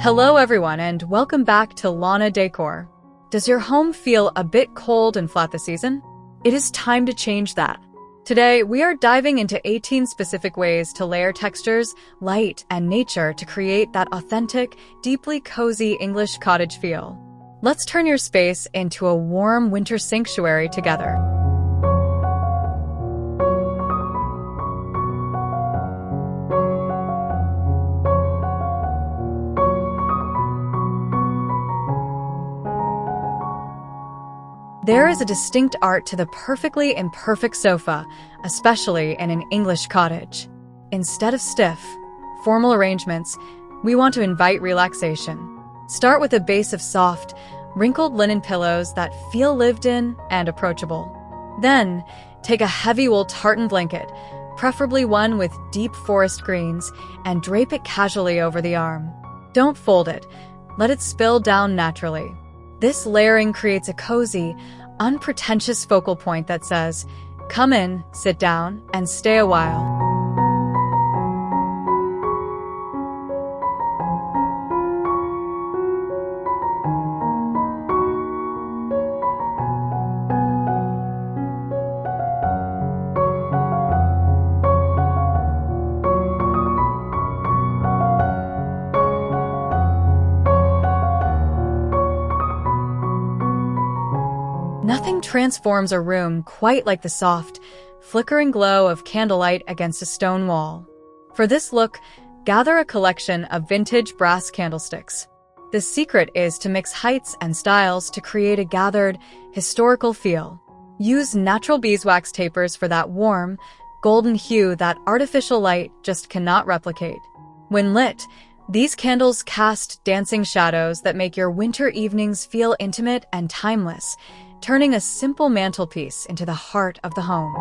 Hello everyone and welcome back to Lana Decor. Does your home feel a bit cold and flat this season? It is time to change that. Today, we are diving into 18 specific ways to layer textures, light, and nature to create that authentic, deeply cozy English cottage feel. Let's turn your space into a warm winter sanctuary together. There is a distinct art to the perfectly imperfect sofa, especially in an English cottage. Instead of stiff, formal arrangements, we want to invite relaxation. Start with a base of soft, wrinkled linen pillows that feel lived in and approachable. Then, take a heavy wool tartan blanket, preferably one with deep forest greens, and drape it casually over the arm. Don't fold it. Let it spill down naturally. This layering creates a cozy, unpretentious focal point that says, "Come in, sit down, and stay a while." Nothing transforms a room quite like the soft, flickering glow of candlelight against a stone wall. For this look, gather a collection of vintage brass candlesticks. The secret is to mix heights and styles to create a gathered, historical feel. Use natural beeswax tapers for that warm, golden hue that artificial light just cannot replicate. When lit, these candles cast dancing shadows that make your winter evenings feel intimate and timeless, turning a simple mantelpiece into the heart of the home.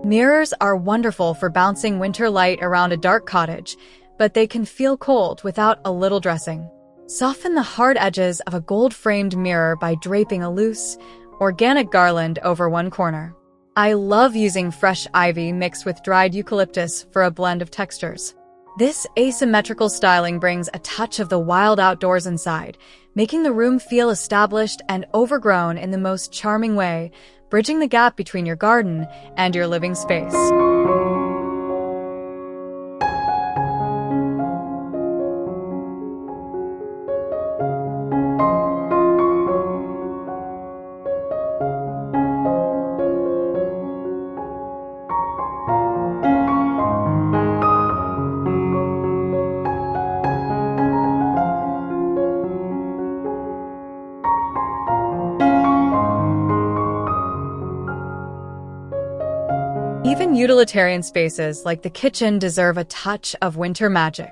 Mirrors are wonderful for bouncing winter light around a dark cottage, but they can feel cold without a little dressing. Soften the hard edges of a gold-framed mirror by draping a loose, organic garland over one corner. I love using fresh ivy mixed with dried eucalyptus for a blend of textures. This asymmetrical styling brings a touch of the wild outdoors inside, making the room feel established and overgrown in the most charming way, bridging the gap between your garden and your living space. Even utilitarian spaces like the kitchen deserve a touch of winter magic.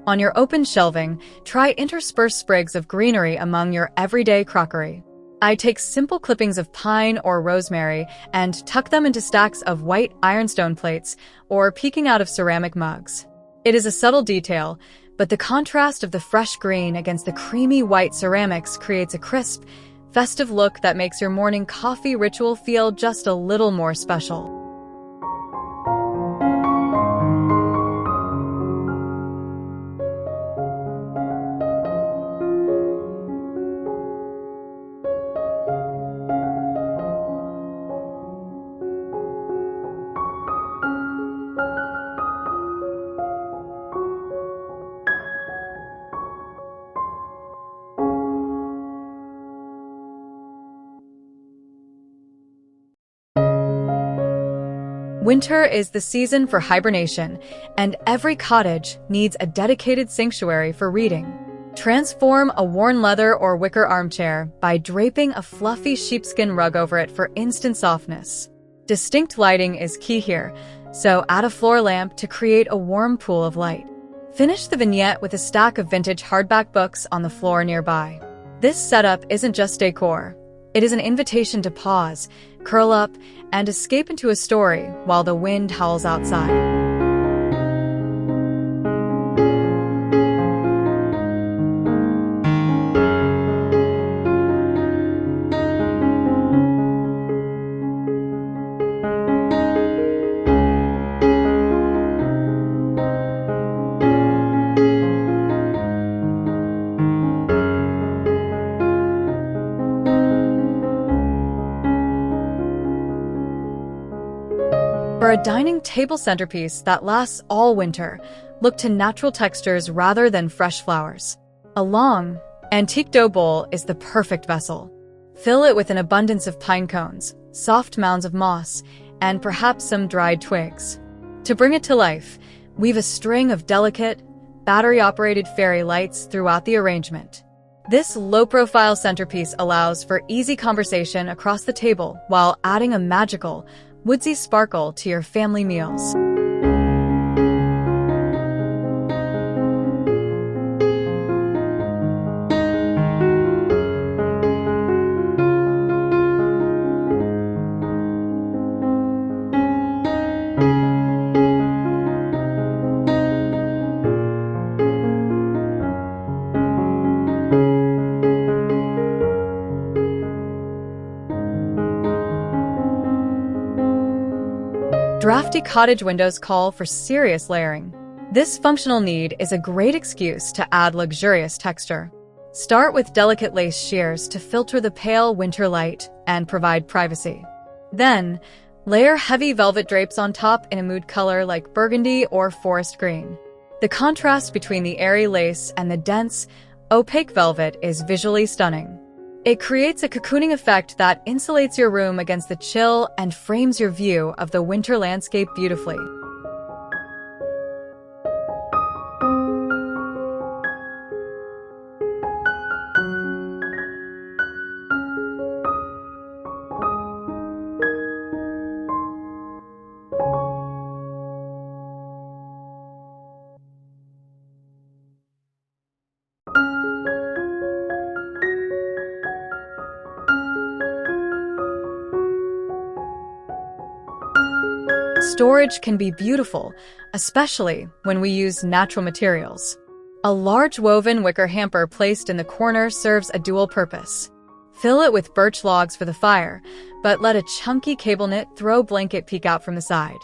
On your open shelving, try intersperse sprigs of greenery among your everyday crockery. I take simple clippings of pine or rosemary and tuck them into stacks of white ironstone plates or peeking out of ceramic mugs. It is a subtle detail, but the contrast of the fresh green against the creamy white ceramics creates a crisp, festive look that makes your morning coffee ritual feel just a little more special. Winter is the season for hibernation, and every cottage needs a dedicated sanctuary for reading. Transform a worn leather or wicker armchair by draping a fluffy sheepskin rug over it for instant softness. Distinct lighting is key here, so add a floor lamp to create a warm pool of light. Finish the vignette with a stack of vintage hardback books on the floor nearby. This setup isn't just decor. It is an invitation to pause, curl up, and escape into a story while the wind howls outside. For a dining table centerpiece that lasts all winter, look to natural textures rather than fresh flowers. A long, antique dough bowl is the perfect vessel. Fill it with an abundance of pine cones, soft mounds of moss, and perhaps some dried twigs. To bring it to life, weave a string of delicate, battery-operated fairy lights throughout the arrangement. This low-profile centerpiece allows for easy conversation across the table while adding a magical, woodsy sparkle to your family meals. Drafty cottage windows call for serious layering. This functional need is a great excuse to add luxurious texture. Start with delicate lace sheers to filter the pale winter light and provide privacy. Then, layer heavy velvet drapes on top in a mood color like burgundy or forest green. The contrast between the airy lace and the dense, opaque velvet is visually stunning. It creates a cocooning effect that insulates your room against the chill and frames your view of the winter landscape beautifully. Storage can be beautiful, especially when we use natural materials. A large woven wicker hamper placed in the corner serves a dual purpose. Fill it with birch logs for the fire, but let a chunky cable knit throw blanket peek out from the side.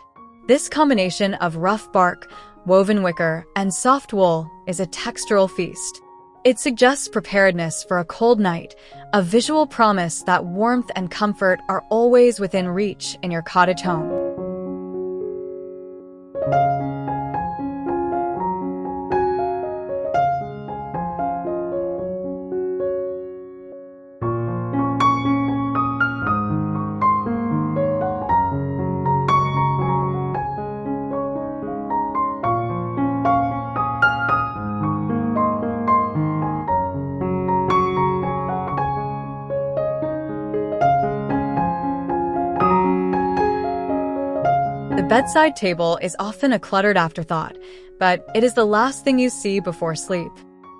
This combination of rough bark, woven wicker, and soft wool is a textural feast. It suggests preparedness for a cold night, a visual promise that warmth and comfort are always within reach in your cottage home. The bedside table is often a cluttered afterthought, but it is the last thing you see before sleep.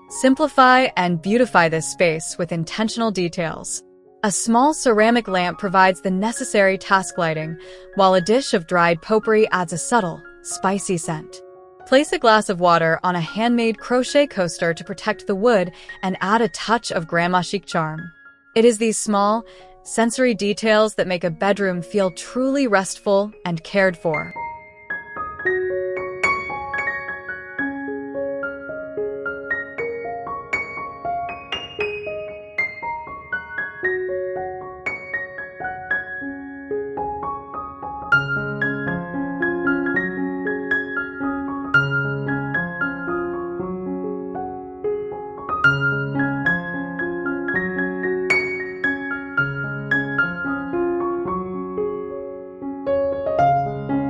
Simplify and beautify this space with intentional details. A small ceramic lamp provides the necessary task lighting, while a dish of dried potpourri adds a subtle, spicy scent. Place a glass of water on a handmade crochet coaster to protect the wood and add a touch of grandma chic charm. It is these small, sensory details that make a bedroom feel truly restful and cared for.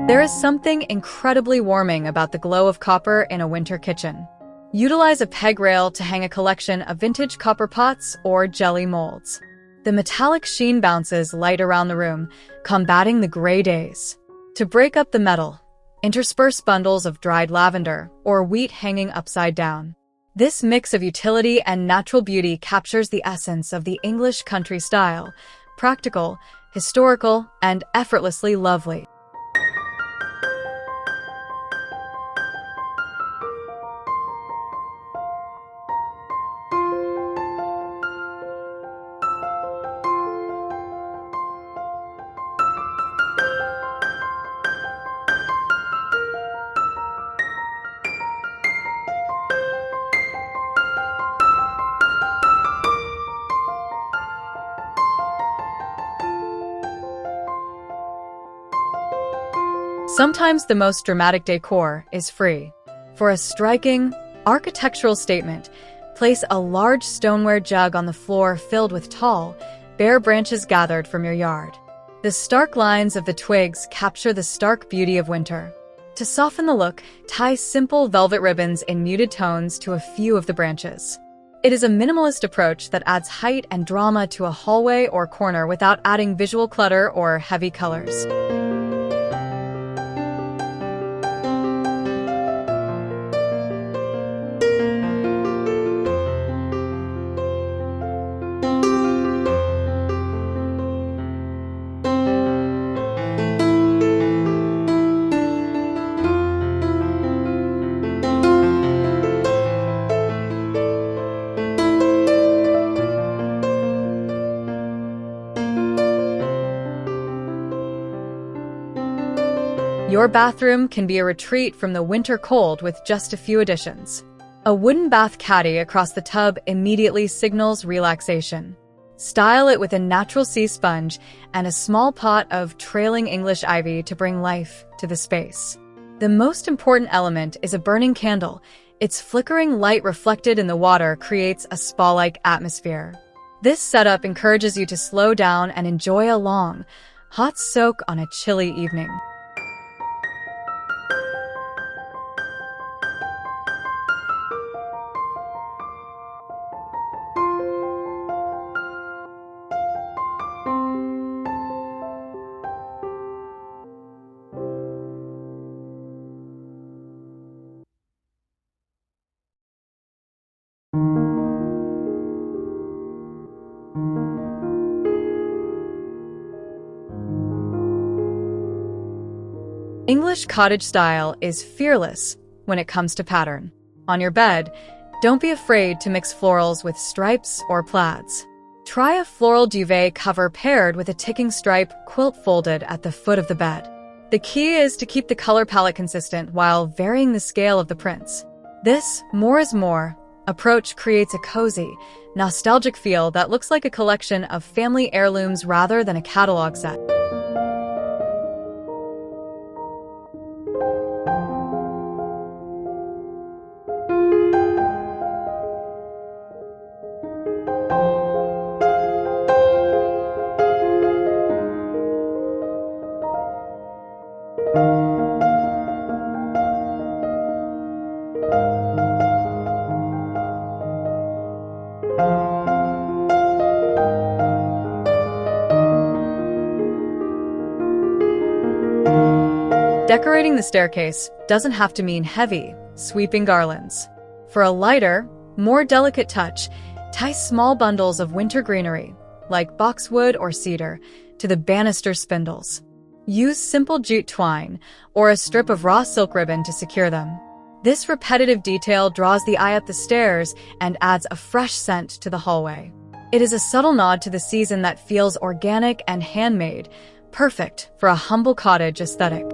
There is something incredibly warming about the glow of copper in a winter kitchen. Utilize a peg rail to hang a collection of vintage copper pots or jelly molds. The metallic sheen bounces light around the room, combating the gray days. To break up the metal, intersperse bundles of dried lavender or wheat hanging upside down. This mix of utility and natural beauty captures the essence of the English country style: practical, historical, and effortlessly lovely. Sometimes the most dramatic decor is free. For a striking, architectural statement, place a large stoneware jug on the floor filled with tall, bare branches gathered from your yard. The stark lines of the twigs capture the stark beauty of winter. To soften the look, tie simple velvet ribbons in muted tones to a few of the branches. It is a minimalist approach that adds height and drama to a hallway or corner without adding visual clutter or heavy colors. Your bathroom can be a retreat from the winter cold with just a few additions. A wooden bath caddy across the tub immediately signals relaxation. Style it with a natural sea sponge and a small pot of trailing English ivy to bring life to the space. The most important element is a burning candle. Its flickering light reflected in the water creates a spa-like atmosphere. This setup encourages you to slow down and enjoy a long, hot soak on a chilly evening. English cottage style is fearless when it comes to pattern. On your bed, don't be afraid to mix florals with stripes or plaids. Try a floral duvet cover paired with a ticking stripe quilt folded at the foot of the bed. The key is to keep the color palette consistent while varying the scale of the prints. This more is more approach creates a cozy, nostalgic feel that looks like a collection of family heirlooms rather than a catalog set. Decorating the staircase doesn't have to mean heavy, sweeping garlands. For a lighter, more delicate touch, tie small bundles of winter greenery, like boxwood or cedar, to the banister spindles. Use simple jute twine or a strip of raw silk ribbon to secure them. This repetitive detail draws the eye up the stairs and adds a fresh scent to the hallway. It is a subtle nod to the season that feels organic and handmade, perfect for a humble cottage aesthetic.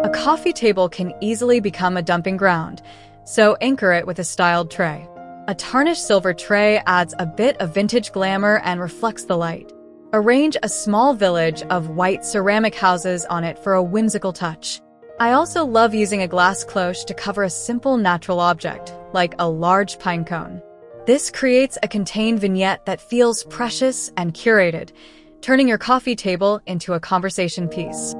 A coffee table can easily become a dumping ground, so anchor it with a styled tray. A tarnished silver tray adds a bit of vintage glamour and reflects the light. Arrange a small village of white ceramic houses on it for a whimsical touch. I also love using a glass cloche to cover a simple natural object, like a large pine cone. This creates a contained vignette that feels precious and curated, turning your coffee table into a conversation piece.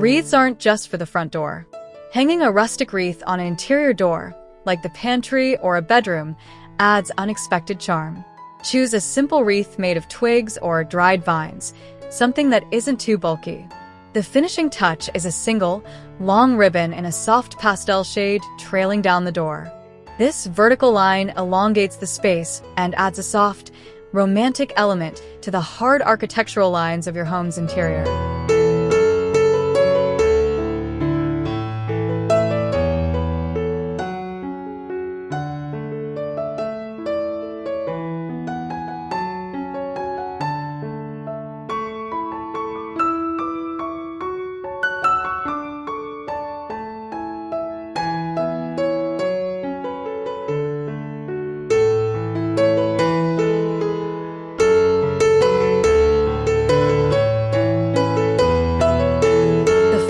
Wreaths aren't just for the front door. Hanging a rustic wreath on an interior door, like the pantry or a bedroom, adds unexpected charm. Choose a simple wreath made of twigs or dried vines, something that isn't too bulky. The finishing touch is a single, long ribbon in a soft pastel shade trailing down the door. This vertical line elongates the space and adds a soft, romantic element to the hard architectural lines of your home's interior.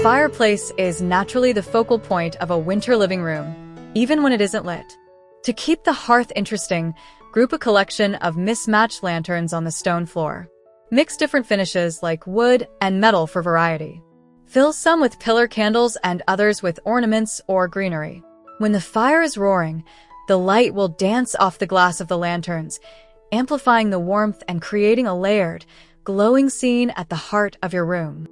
The fireplace is naturally the focal point of a winter living room, even when it isn't lit. To keep the hearth interesting, group a collection of mismatched lanterns on the stone floor. Mix different finishes like wood and metal for variety. Fill some with pillar candles and others with ornaments or greenery. When the fire is roaring, the light will dance off the glass of the lanterns, amplifying the warmth and creating a layered, glowing scene at the heart of your room.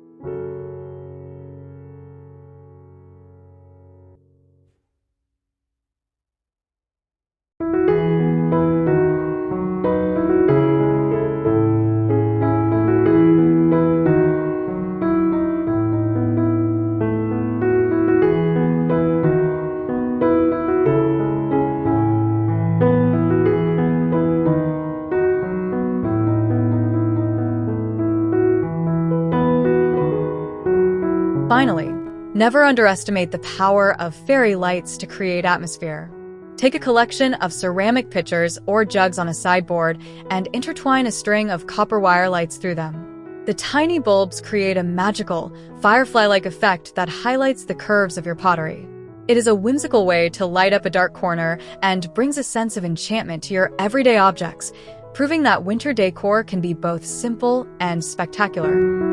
Finally, never underestimate the power of fairy lights to create atmosphere. Take a collection of ceramic pitchers or jugs on a sideboard and intertwine a string of copper wire lights through them. The tiny bulbs create a magical, firefly-like effect that highlights the curves of your pottery. It is a whimsical way to light up a dark corner and brings a sense of enchantment to your everyday objects, proving that winter decor can be both simple and spectacular.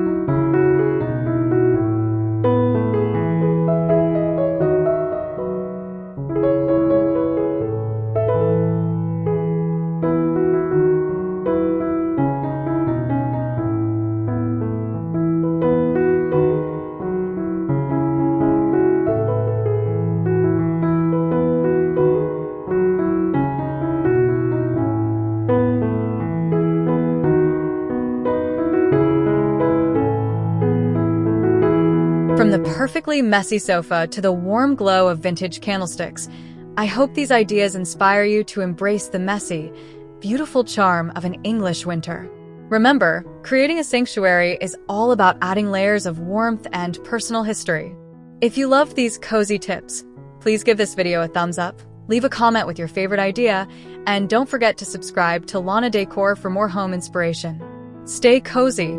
From the perfectly messy sofa to the warm glow of vintage candlesticks, I hope these ideas inspire you to embrace the messy, beautiful charm of an English winter. Remember, creating a sanctuary is all about adding layers of warmth and personal history. If you loved these cozy tips, please give this video a thumbs up, leave a comment with your favorite idea, and don't forget to subscribe to Lana Decor for more home inspiration. Stay cozy.